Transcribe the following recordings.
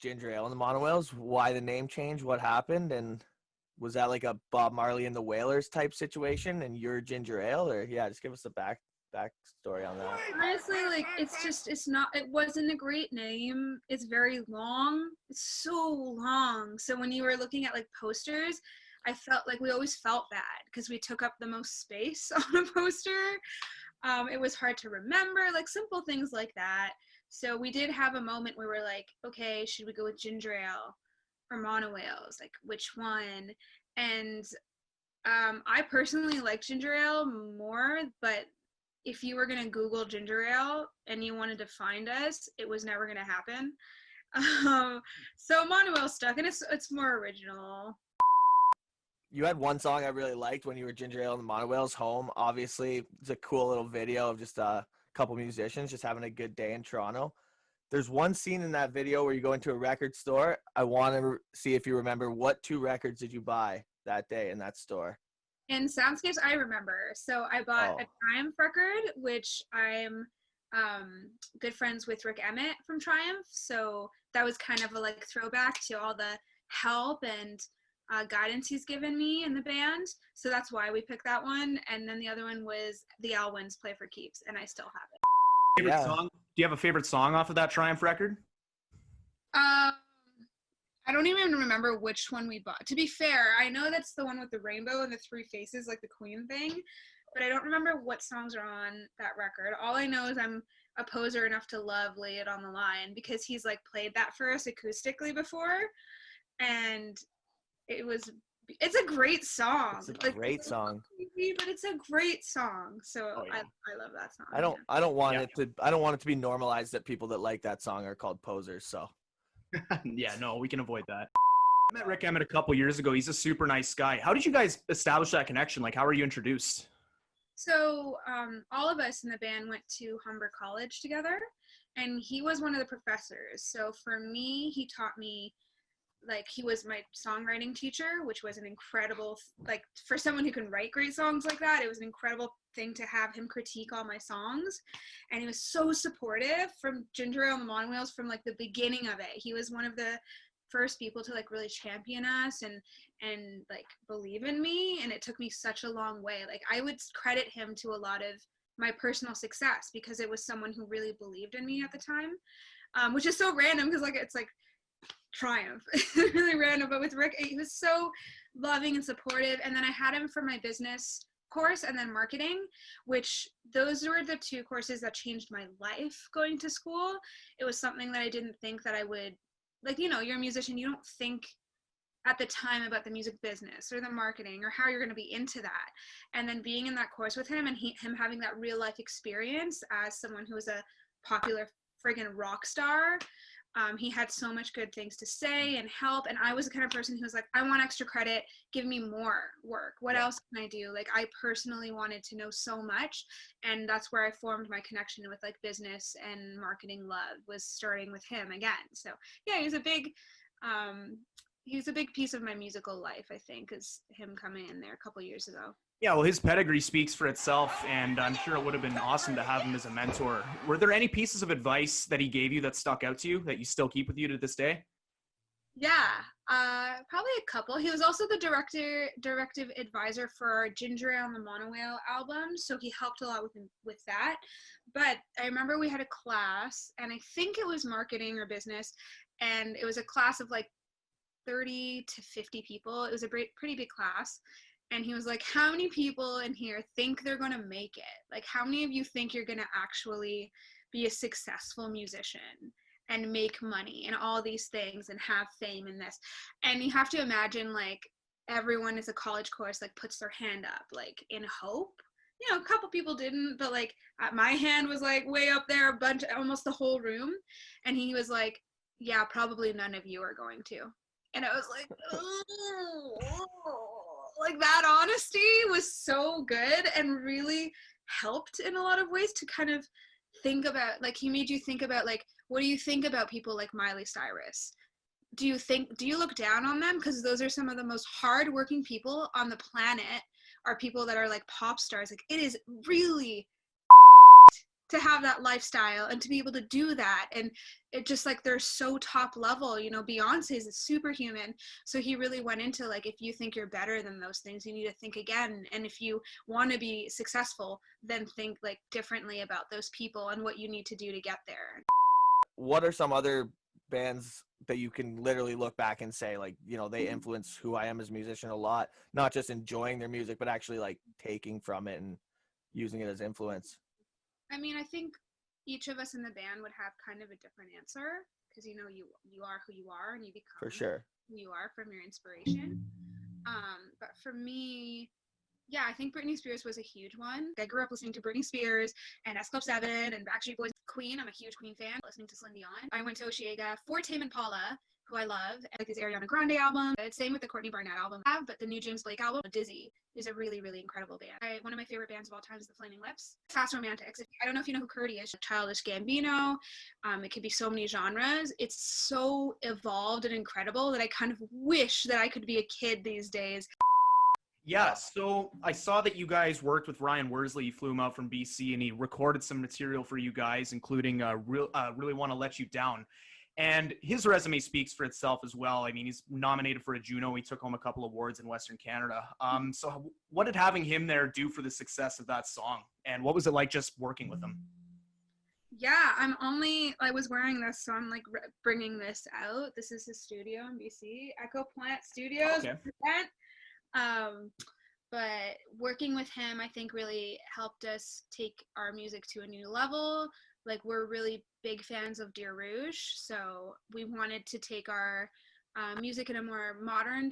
Ginger Ale and the Monowhales? Why the name change? What happened? And was that like a Bob Marley and the Wailers type situation and you're Ginger Ale? Or yeah, just give us a backstory on that. Honestly, like it wasn't a great name. It's very long. It's so long. So when you were looking at like posters, I felt like we always felt bad because we took up the most space on a poster. It was hard to remember, like simple things like that. So we did have a moment where we're like, okay, should we go with ginger ale or Monowhales? Like which one? And I personally like ginger ale more, but if you were gonna Google ginger ale and you wanted to find us, it was never gonna happen. So Monowhale stuck, and it's more original. You had one song I really liked when you were Ginger Ale and the Monowhales, Home. Obviously, it's a cool little video of just a couple musicians just having a good day in Toronto. There's one scene in that video where you go into a record store. I want to see if you remember what 2 records did you buy that day in that store? In Soundscapes, I remember. So I bought a Triumph record, which I'm good friends with Rick Emmett from Triumph. So that was kind of a like throwback to all the help and guidance he's given me in the band. So that's why we picked that one. And then the other one was the Alwyn's Play for Keeps, and I still have it. Favorite song? Do you have a favorite song off of that Triumph record? I don't even remember which one we bought. To be fair, I know that's the one with the rainbow and the 3 faces, like the Queen thing, but I don't remember what songs are on that record. All I know is I'm a poser enough to love Lay It on the Line because he's like played that for us acoustically before, and it's a great song. It's a great song. Creepy, but it's a great song. So I love that song. I don't want it to be normalized that people that like that song are called posers. So yeah, no, we can avoid that. I met Rick Emmett a couple years ago. He's a super nice guy. How did you guys establish that connection? Like, how were you introduced? So all of us in the band went to Humber College together, and he was one of the professors. So for me, he taught me, like, he was my songwriting teacher, which was an incredible, like, for someone who can write great songs like that, it was an incredible thing to have him critique all my songs. And he was so supportive from Ginger Ale and the Monowhales from like the beginning of it. He was one of the first people to like really champion us and like believe in me, and it took me such a long way. Like I would credit him to a lot of my personal success because it was someone who really believed in me at the time, which is so random because like it's like Triumph. Really random, but with Rick, he was so loving and supportive. And then I had him for my business course and then marketing, which those were the 2 courses that changed my life going to school. It was something that I didn't think that I would, like, you know, you're a musician, you don't think at the time about the music business or the marketing or how you're going to be into that. And then being in that course with him and him having that real life experience as someone who was a popular friggin' rock star, he had so much good things to say and help, and I was the kind of person who was like, I want extra credit, give me more work, what else can I do? Like I personally wanted to know so much, and that's where I formed my connection with like business and marketing love, was starting with him again. So yeah, he was a big piece of my musical life, I think, is him coming in there a couple years ago. Yeah, well, his pedigree speaks for itself, and I'm sure it would have been awesome to have him as a mentor. Were there any pieces of advice that he gave you that stuck out to you that you still keep with you to this day? Yeah, probably a couple. He was also the directive advisor for our Ginger Ale and the Monowhale album, so he helped a lot with that. But I remember we had a class, and I think it was marketing or business, and it was a class of like 30 to 50 people. It was a pretty big class. And he was like, how many people in here think they're going to make it? Like, how many of you think you're going to actually be a successful musician and make money and all these things and have fame in this? And you have to imagine, like, everyone is a college course, like, puts their hand up, like, in hope. You know, a couple people didn't, but, like, my hand was, like, way up there, almost the whole room. And he was like, yeah, probably none of you are going to. And I was like, oh. Like that honesty was so good and really helped in a lot of ways to kind of think about, like, he made you think about, like, what do you think about people like Miley Cyrus? Do you look down on them? Because those are some of the most hardworking people on the planet, are people that are like pop stars. Like, it is really to have that lifestyle and to be able to do that. And it just like, they're so top level, you know, Beyonce's a superhuman. So he really went into like, if you think you're better than those things, you need to think again. And if you want to be successful, then think like differently about those people and what you need to do to get there. What are some other bands that you can literally look back and say, like, you know, they influence who I am as a musician a lot, not just enjoying their music, but actually like taking from it and using it as influence? I mean, I think each of us in the band would have kind of a different answer, because you know, you are who you are and you become For sure. who you are from your inspiration. But for me, yeah, I think Britney Spears was a huge one. I grew up listening to Britney Spears and S Club 7 and Backstreet Boys. Queen, I'm a huge Queen fan, listening to Celine Dion. I went to Osheaga for Tame Impala, who I love. I like this Ariana Grande album. Same with the Courtney Barnett album. But the new James Blake album, Dizzy, is a really, really incredible band. One of my favorite bands of all time is the Flaming Lips. Fast Romantics. I don't know if you know who Curdy is. Childish Gambino. It could be so many genres. It's so evolved and incredible that I kind of wish that I could be a kid these days. Yeah, so I saw that you guys worked with Ryan Worsley. You flew him out from BC, and he recorded some material for you guys, including Really Want to Let You Down. And his resume speaks for itself as well. I mean, he's nominated for a Juno. He took home a couple awards in Western Canada. So what did having him there do for the success of that song? And what was it like just working with him? Yeah, I was wearing this, so I'm like bringing this out. This is his studio in BC, Echo Plant Studios. Okay. But working with him, I think really helped us take our music to a new level. Like, we're really big fans of Dear Rouge, so we wanted to take our music in a more modern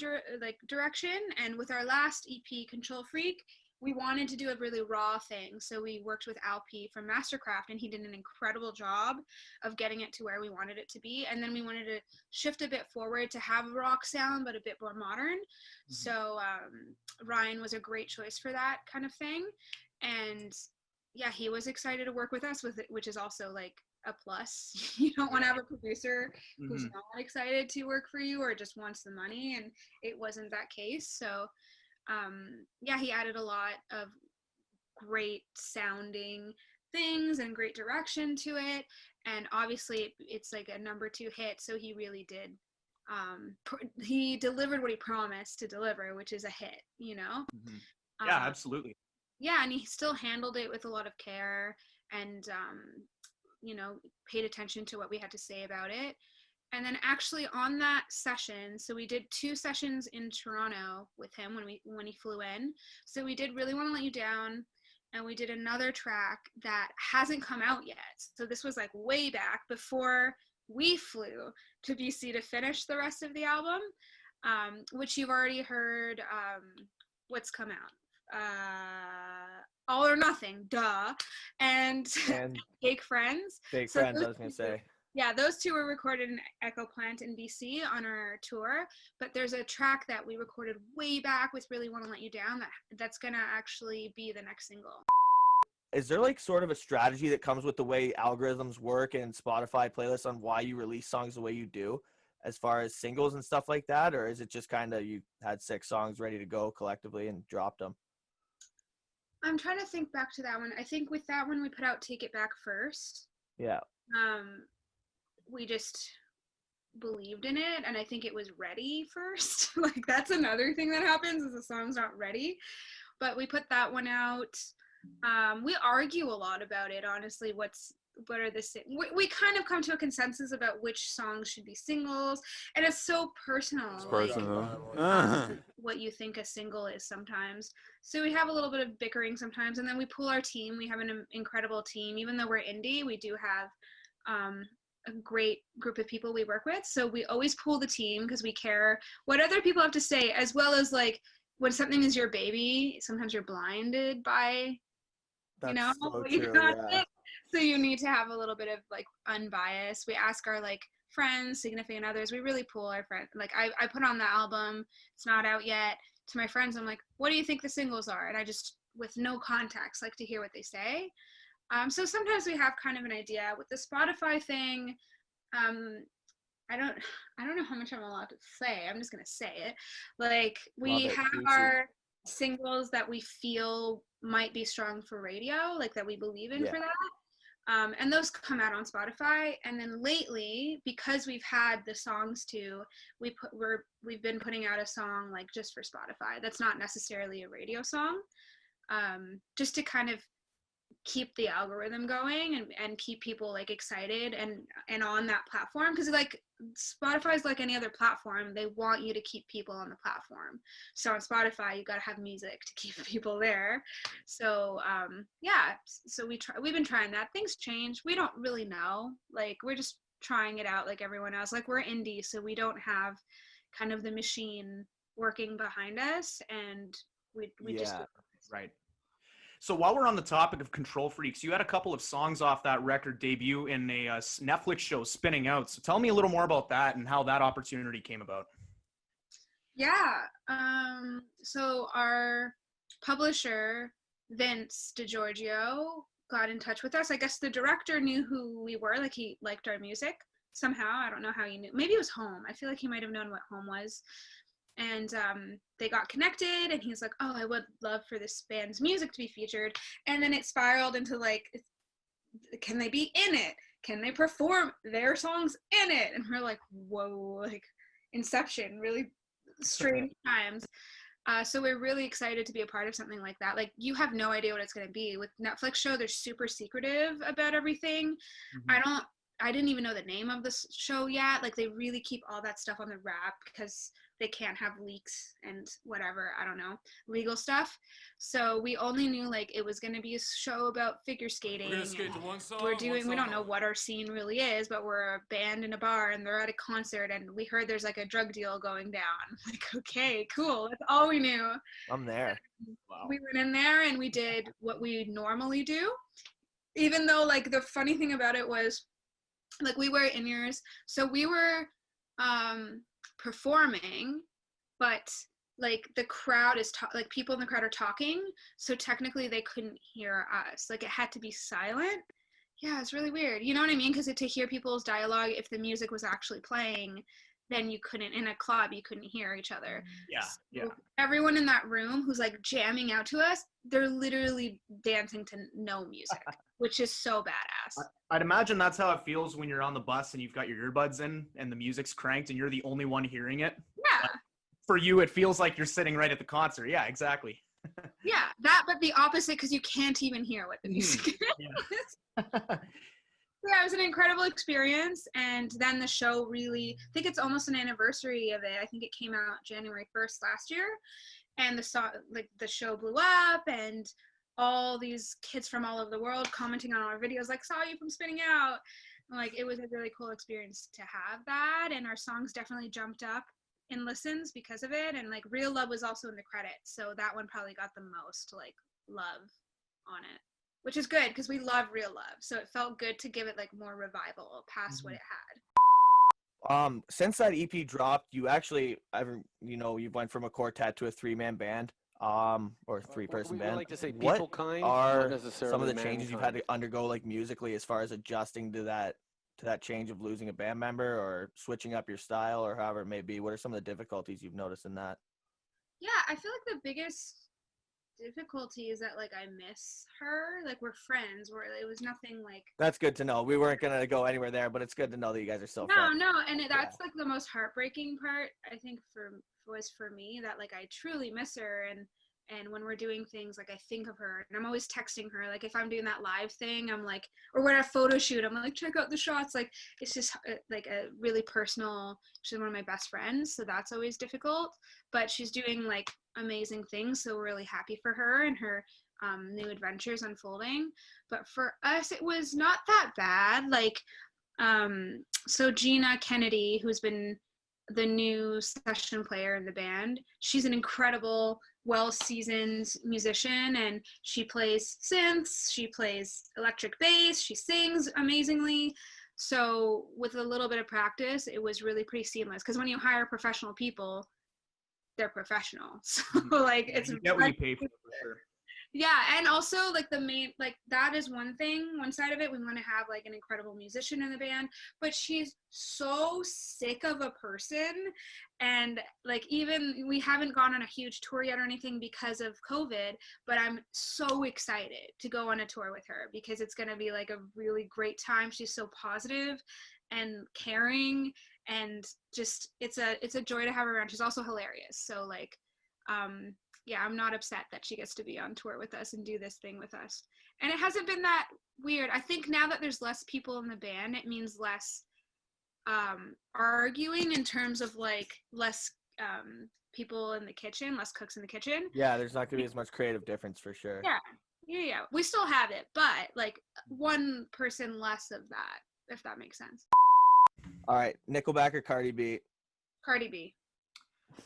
direction. And with our last EP, Control Freak, we wanted to do a really raw thing. So we worked with Alp from Mastercraft, and he did an incredible job of getting it to where we wanted it to be. And then we wanted to shift a bit forward to have a rock sound, but a bit more modern. Mm-hmm. So Ryan was a great choice for that kind of thing. And yeah, he was excited to work with us, which is also like a plus. You don't want to have a producer who's not excited to work for you or just wants the money, and it wasn't that case. So yeah, he added a lot of great sounding things and great direction to it, and obviously it's like a #2 hit, so he really did he delivered what he promised to deliver, which is a hit, you know. Yeah, absolutely. Yeah, and he still handled it with a lot of care, and you know, paid attention to what we had to say about it. And then actually on that session, so we did 2 sessions in Toronto with him when he flew in. So we did Really Want to Let You Down, and we did another track that hasn't come out yet. So this was like way back before we flew to BC to finish the rest of the album, which you've already heard. What's come out? All or Nothing, duh, and Fake Friends. Fake Friends, I was gonna say. Yeah, those 2 were recorded in Echo Plant in BC on our tour, but there's a track that we recorded way back with Really Want to Let You Down that's gonna actually be the next single. Is there like sort of a strategy that comes with the way algorithms work and Spotify playlists on why you release songs the way you do, as far as singles and stuff like that? Or is it just kind of you had 6 songs ready to go collectively and dropped them? I'm trying to think back to that one. I think with that one we put out Take It Back first. Yeah. We just believed in it, and I think it was ready first. Like, that's another thing that happens, is the song's not ready. But we put that one out. We argue a lot about it, honestly. We kind of come to a consensus about which songs should be singles, and it's so personal. It's personal. What you think a single is sometimes. So we have a little bit of bickering sometimes, and then we pull our team. We have an incredible team. Even though we're indie, we do have a great group of people we work with. So we always pull the team because we care what other people have to say, as well as like when something is your baby, sometimes you're blinded by, you know, so you true, got yeah. it. So you need to have a little bit of like unbiased. We ask our like friends, significant others. We really pull our friends. Like I put on the album, it's not out yet. To my friends, I'm like, what do you think the singles are? And I just, with no context, like to hear what they say. So sometimes we have kind of an idea. With the Spotify thing, I don't know how much I'm allowed to say. I'm just gonna say it. Like, we have our singles that we feel might be strong for radio, like that we believe in for that. And those come out on Spotify. And then lately, because we've had the songs too, we've been putting out a song like just for Spotify. That's not necessarily a radio song, just to kind of keep the algorithm going and keep people like excited and on that platform, because like Spotify is like any other platform, they want you to keep people on the platform. So on Spotify you got to have music to keep people there. So yeah, so we've been trying that. Things change, we don't really know, like we're just trying it out like everyone else. Like we're indie, so we don't have kind of the machine working behind us, and we just right. So while we're on the topic of Control Freaks, you had a couple of songs off that record debut in a Netflix show, Spinning Out. So tell me a little more about that and how that opportunity came about. Yeah. So our publisher, Vince DiGiorgio, got in touch with us. I guess the director knew who we were, like he liked our music somehow. I don't know how he knew. Maybe it was Home. I feel like he might have known what Home was. And they got connected, and he's like, oh, I would love for this band's music to be featured. And then it spiraled into like, can they be in it? Can they perform their songs in it? And we're like, whoa, like Inception, really strange times. So we're really excited to be a part of something like that. Like you have no idea what it's going to be. With Netflix show, they're super secretive about everything. I didn't even know the name of the show yet. Like they really keep all that stuff on the wrap because they can't have leaks and whatever, I don't know, legal stuff. So we only knew like it was going to be a show about figure skating. We're gonna skate to one song. We don't know what our scene really is, but we're a band in a bar and they're at a concert and we heard there's like a drug deal going down. Like, okay, cool. That's all we knew. I'm there. Wow. We went in there and we did what we normally do. Even though like the funny thing about it was like we wear in-ears. So we were performing, but like the crowd is like people in the crowd are talking, so technically they couldn't hear us. Like it had to be silent. Yeah, it's really weird, you know what I mean? Because to hear people's dialogue, if the music was actually playing, then you couldn't, in a club you couldn't hear each other. Yeah. Everyone in that room who's like jamming out to us, they're literally dancing to no music, which is so badass. I'd imagine that's how it feels when you're on the bus and you've got your earbuds in and the music's cranked and you're the only one hearing it. Yeah. For you, it feels like you're sitting right at the concert. Yeah, exactly. Yeah, that, but the opposite, because you can't even hear what the music is. Yeah, it was an incredible experience. And then the show really, I think it's almost an anniversary of it. I think it came out January 1st last year. And the show blew up, and all these kids from all over the world commenting on our videos, like, saw you from Spinning Out. And, like, it was a really cool experience to have that. And our songs definitely jumped up in listens because of it. And like Real Love was also in the credits. So that one probably got the most like love on it, which is good because we love Real Love. So it felt good to give it like more revival past what it had. Since that EP dropped, you actually, you went from a quartet to a 3-man band, or 3-person band. Like to say what people kind, are not necessarily some of the changes you've had mankind. to undergo, like musically, as far as adjusting to that change of losing a band member or switching up your style or however it may be? What are some of the difficulties you've noticed in that? Yeah, I feel like the biggest difficulty is that like I miss her. Like we're friends. It was nothing like. That's good to know. We weren't gonna go anywhere there, but it's good to know that you guys are still friends. No, and that's like the most heartbreaking part. I think for me that like I truly miss her, and when we're doing things, like I think of her, and I'm always texting her. Like if I'm doing that live thing, I'm like, or we're at a photo shoot, I'm like, check out the shots. Like it's just like a really personal. She's one of my best friends, so that's always difficult. But she's doing like amazing things, so we're really happy for her and her new adventures unfolding. But for us, it was not that bad. Like, so Gina Kennedy, who's been the new session player in the band, she's an incredible, well-seasoned musician, and she plays synths, she plays electric bass, she sings amazingly. So with a little bit of practice, it was really pretty seamless, because when you hire professional people, they're professional. So like it's you get what you pay for sure. Yeah, and also like the main, like that is one thing, one side of it. We want to have like an incredible musician in the band, but she's so sick of a person. And like, even we haven't gone on a huge tour yet or anything because of COVID, but I'm so excited to go on a tour with her because it's going to be like a really great time. She's so positive and caring, and just it's a joy to have her around. She's also hilarious. So like, yeah, I'm not upset that she gets to be on tour with us and do this thing with us. And it hasn't been that weird. I think now that there's less people in the band, it means less arguing in terms of like less people in the kitchen, less cooks in the kitchen. Yeah, there's not gonna be as much creative difference for sure. Yeah. We still have it, but like one person less of that, if that makes sense. All right, Nickelback or Cardi B? Cardi B.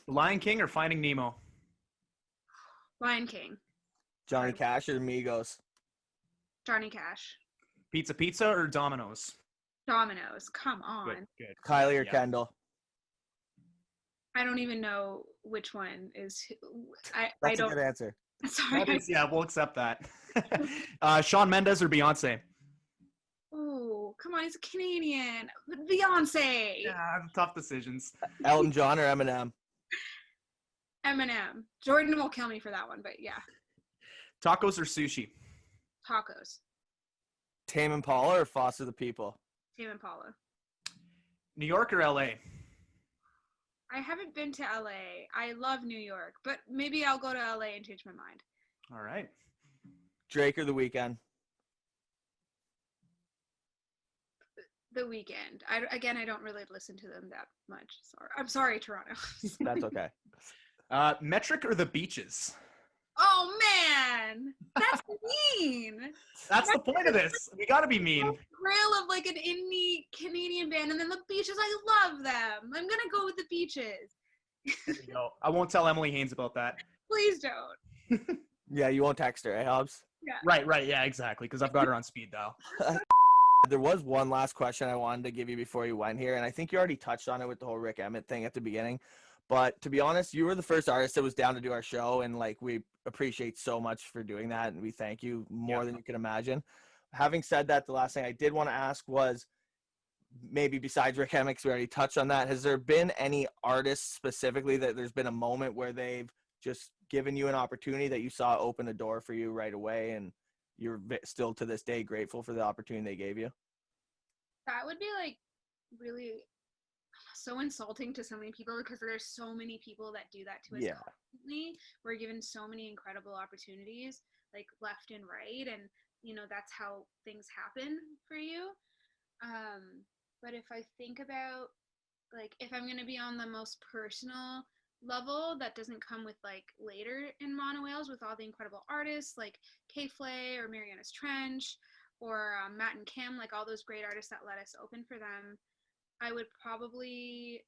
Lion King or Finding Nemo? Lion King. Johnny Cash or Migos? Johnny Cash. Pizza or Domino's? Domino's. Come on. Good. Kylie or Yeah. Kendall? I don't even know which one is. I That's don't. a good answer. Sorry. Yeah, we'll accept that. Shawn Mendes or Beyonce? Oh, come on, he's a Canadian. Beyonce. Yeah, tough decisions. Elton John or Eminem? Eminem. Jordan will kill me for that one, but yeah. Tacos or sushi? Tacos. Tame Impala or Foster the People? Tame Impala. New York or LA? I haven't been to LA. I love New York, but maybe I'll go to LA and change my mind. All right. Drake or The Weeknd? The Weeknd. I don't really listen to them that much. Sorry. I'm sorry, Toronto. That's okay. Metric or the Beaches? Oh man, that's mean. That's the point of this. We got to be mean. Thrill of like an indie Canadian band, and then the Beaches. I love them. I'm gonna go with the Beaches. There you go. I won't tell Emily Haynes about that. Please don't. Yeah, you won't text her, eh, Hobbs? Yeah. Right. Yeah, exactly. Because I've got her on speed dial. There was one last question I wanted to give you before you went here, and I think you already touched on it with the whole Rick Emmett thing at the beginning. But to be honest, you were the first artist that was down to do our show, and like we appreciate so much for doing that, and we thank you more than you can imagine. Having said that, the last thing I did want to ask was, maybe besides Rick Emmett, 'cause we already touched on that, has there been any artists specifically that there's been a moment where they've just given you an opportunity that you saw open a door for you right away, and you're still to this day grateful for the opportunity they gave you? That would be like really so insulting to so many people because there's so many people that do that to us constantly. We're given so many incredible opportunities, like left and right, and that's how things happen for you. But if I think about like if I'm gonna be on the most personal level, that doesn't come with like later in Monowhales with all the incredible artists like K-Flay or Mariana's Trench or Matt and Kim, like all those great artists that let us open for them. I would probably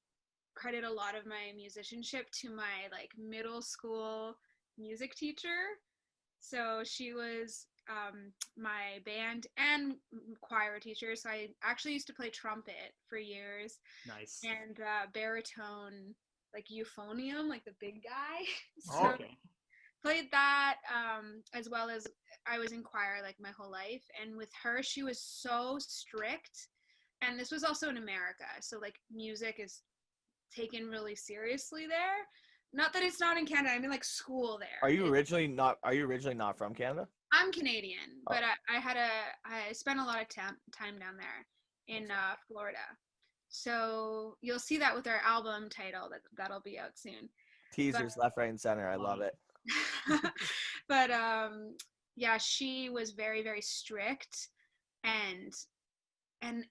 credit a lot of my musicianship to my like middle school music teacher. So she was my band and choir teacher. So I actually used to play trumpet for years. Nice. And baritone, like euphonium, like the big guy. So Okay. played that as well as I was in choir like my whole life. And with her, she was so strict. And this was also in America, so like music is taken really seriously there. Not that it's not in Canada. I mean like school there. Are you originally not from Canada? I'm Canadian, but I spent a lot of time down there in Florida. So you'll see that with our album title that'll be out soon. Teasers left, right, and center. I love it. But yeah, she was very, very strict and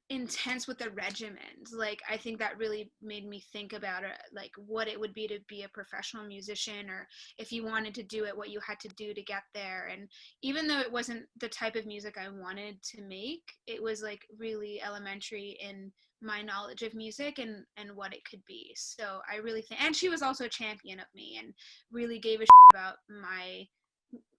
intense with the regimens. Like I think that really made me think about it, like what it would be to be a professional musician, or if you wanted to do it, what you had to do to get there. And even though it wasn't the type of music I wanted to make, it was like really elementary in my knowledge of music and what it could be. So I really think, and she was also a champion of me and really gave a shit about my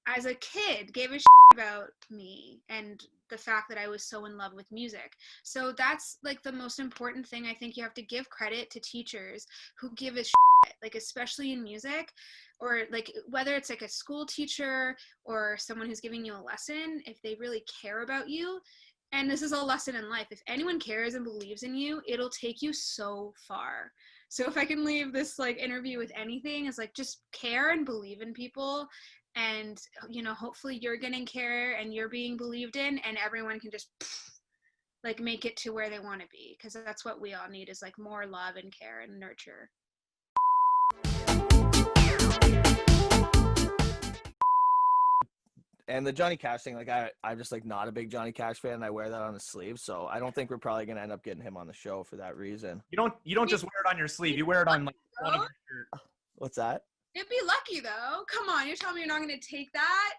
as a kid gave a about me and the fact that I was so in love with music. So that's like the most important thing. I think you have to give credit to teachers who give a like especially in music, or like whether it's like a school teacher or someone who's giving you a lesson, if they really care about you. And this is a lesson in life. If anyone cares and believes in you, it'll take you so far. So if I can leave this like interview with anything, is like just care and believe in people, and hopefully you're getting care and you're being believed in, and everyone can just like make it to where they want to be, because that's what we all need, is like more love and care and nurture. And the Johnny Cash thing, like I'm just like not a big Johnny Cash fan, and I wear that on a sleeve, so I don't think we're probably gonna end up getting him on the show for that reason. You don't just wear it on your sleeve. You wear it on like one of your shirt. What's that? It'd be lucky though. Come on, you're telling me you're not going to take that?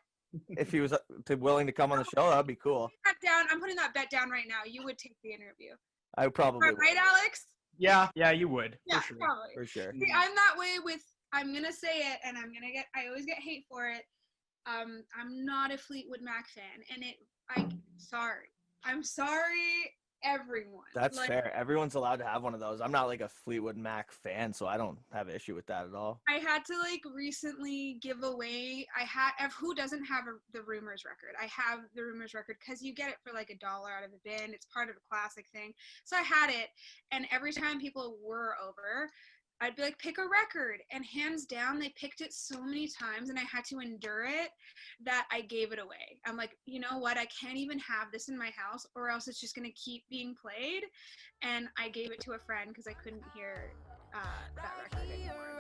If he was willing to come on the show, that'd be cool. I'm putting that bet down right now. You would take the interview. I probably Right, Alex? Yeah, you would. Yeah, for sure. probably. For sure. See, I'm that way with, I'm going to say it, and I always get hate for it. I'm not a Fleetwood Mac fan, and I'm sorry, everyone. That's fair. Everyone's allowed to have one of those. I'm not like a Fleetwood Mac fan, so I don't have an issue with that at all. I had to like recently give away, who doesn't have the Rumors record? I have the Rumors record because you get it for like $1 out of the bin. It's part of a classic thing. So I had it, and every time people were over, I'd be like, pick a record. And hands down, they picked it so many times, and I had to endure it that I gave it away. I'm like, you know what? I can't even have this in my house, or else it's just going to keep being played. And I gave it to a friend because I couldn't hear that record anymore.